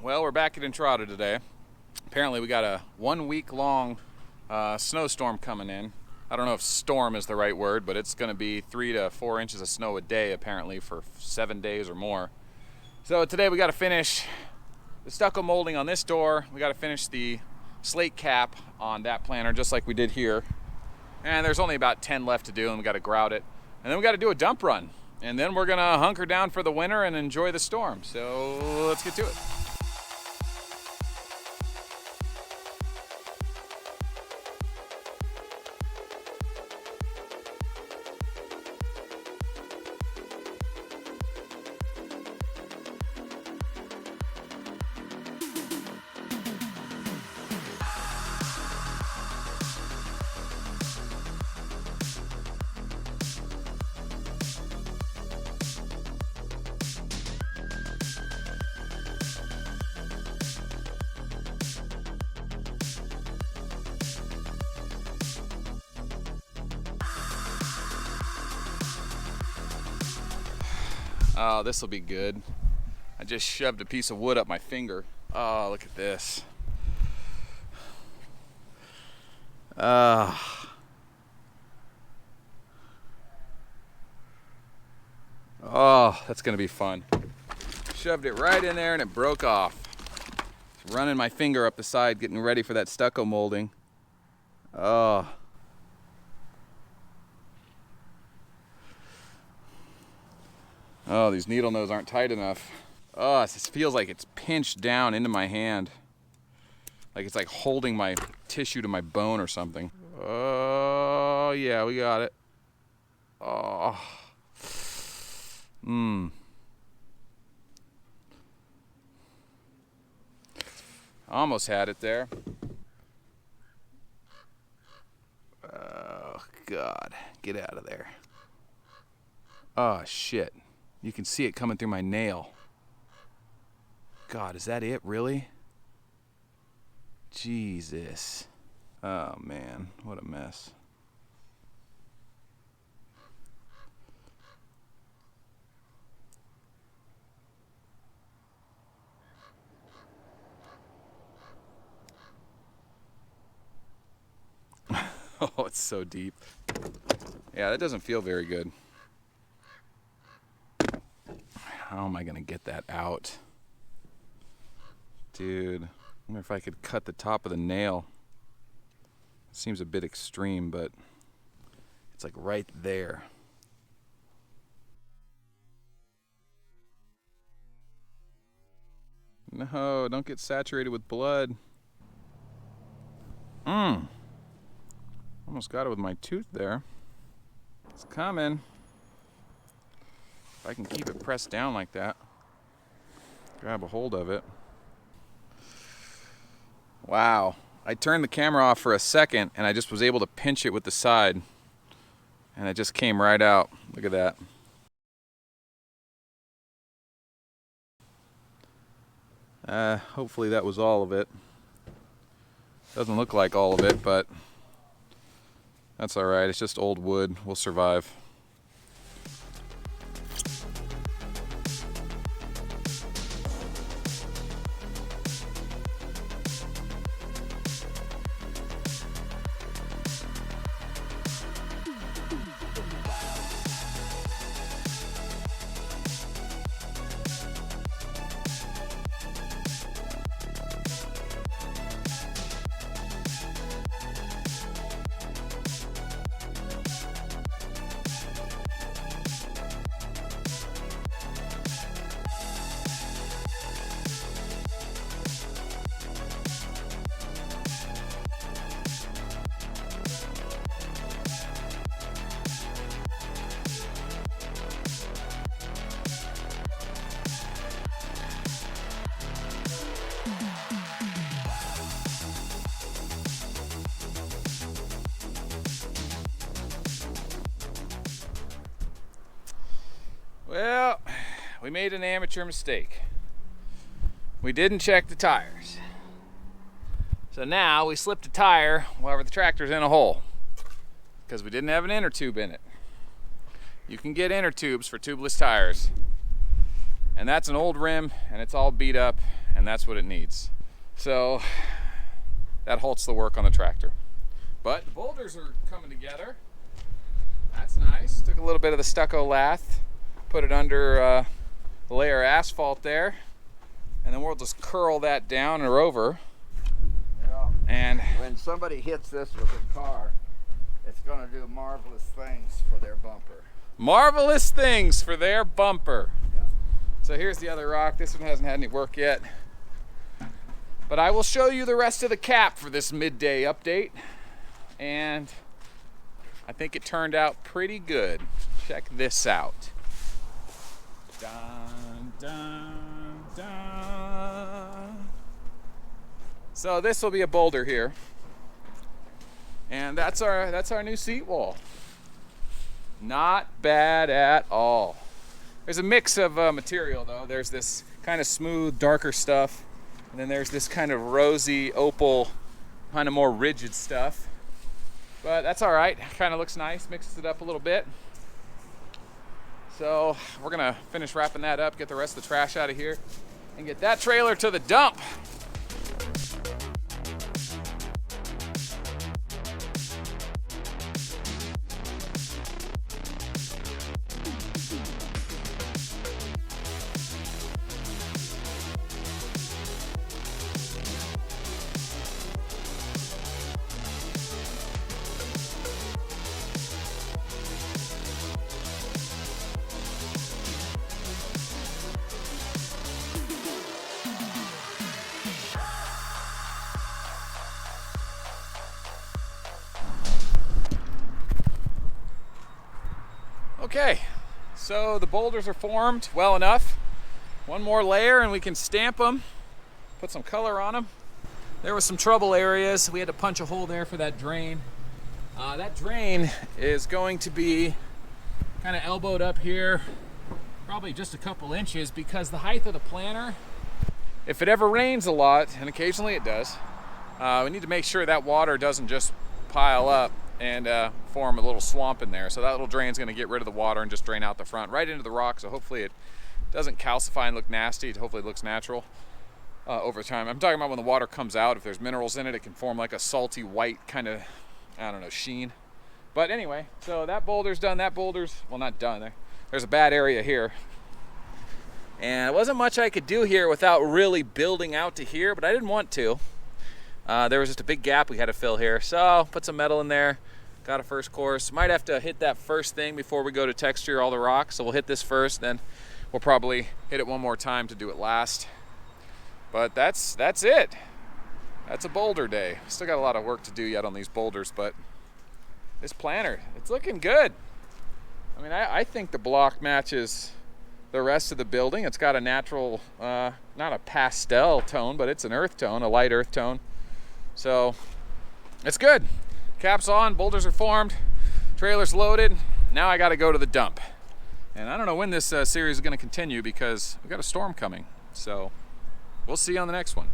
Well, we're back at Entrada today. Apparently we got a 1 week long snowstorm coming in. I don't know if storm is the right word, but it's going to be 3 to 4 inches of snow a day apparently for 7 days or more. So today we got to finish the stucco molding on this door. We got to finish the slate cap on that planter just like we did here. And there's only about 10 left to do, and we got to grout it. And then we got to do a dump run. And then we're going to hunker down for the winter and enjoy the storm. So let's get to it. Oh, this will be good. I just shoved a piece of wood up my finger. Oh, look at this. Oh, that's gonna be fun. Shoved it right in there and it broke off. Just running my finger up the side, getting ready for that stucco molding. Oh. Oh, these needle nose aren't tight enough. Oh, this feels like it's pinched down into my hand. Like it's like holding my tissue to my bone or something. Oh, yeah, we got it. Oh. Almost had it there. Oh, God. Get out of there. Oh, shit. You can see it coming through my nail. God, is that it, really? Jesus. Oh, man, what a mess. Oh, it's so deep. Yeah, that doesn't feel very good. How am I gonna get that out? Dude, I wonder if I could cut the top of the nail. It seems a bit extreme, but it's like right there. No, don't get saturated with blood. Almost got it with my tooth there. It's coming. If I can keep it pressed down like that, grab a hold of it. Wow. I turned the camera off for a second and I just was able to pinch it with the side and it just came right out. Look at that. Hopefully that was all of it. Doesn't look like all of it, but that's all right. It's just old wood. We'll survive. Well, we made an amateur mistake. We didn't check the tires. So now we slipped a tire while the tractor's in a hole because we didn't have an inner tube in it. You can get inner tubes for tubeless tires. And that's an old rim and it's all beat up and that's what it needs. So that halts the work on the tractor. But the boulders are coming together. That's nice. Took a little bit of the stucco lath, put it under a layer of asphalt there, and then we'll just curl that down or over. Yeah. And when somebody hits this with a car, it's going to do marvelous things for their bumper. Marvelous things for their bumper. Yeah. So here's the other rock. This one hasn't had any work yet. But I will show you the rest of the cap for this midday update. And I think it turned out pretty good. Check this out. Dun, dun, dun. So this will be a boulder here. And that's our new seat wall. Not bad at all. There's a mix of material though. There's this kind of smooth, darker stuff. And then there's this kind of rosy, opal, kind of more rigid stuff. But that's all right. Kind of looks nice. Mixes it up a little bit. So we're gonna finish wrapping that up, get the rest of the trash out of here, and get that trailer to the dump. Okay, so the boulders are formed well enough. One more layer and we can stamp them, put some color on them. There was some trouble areas. We had to punch a hole there for that drain. That drain is going to be kind of elbowed up here, probably just a couple inches, because the height of the planter, if it ever rains a lot, and occasionally it does, we need to make sure that water doesn't just pile up and form a little swamp in there. So that little drain's gonna get rid of the water and just drain out the front right into the rock. So hopefully it doesn't calcify and look nasty. Hopefully it looks natural over time. I'm talking about when the water comes out, if there's minerals in it, it can form like a salty white kind of, I don't know, sheen. But anyway, so that boulder's done. That boulder's, well, not done. There's a bad area here. And it wasn't much I could do here without really building out to here, but I didn't want to. There was just a big gap we had to fill here. So put some metal in there, got a first course. Might have to hit that first thing before we go to texture all the rocks. So we'll hit this first, then we'll probably hit it one more time to do it last. But that's it. That's a boulder day. Still got a lot of work to do yet on these boulders, but this planter, it's looking good. I mean, I think the block matches the rest of the building. It's got a natural, not a pastel tone, but it's an earth tone, a light earth tone. So it's good. Cap's on, boulders are formed, trailer's loaded. Now I gotta go to the dump. And I don't know when this series is gonna continue because we got a storm coming. So we'll see you on the next one.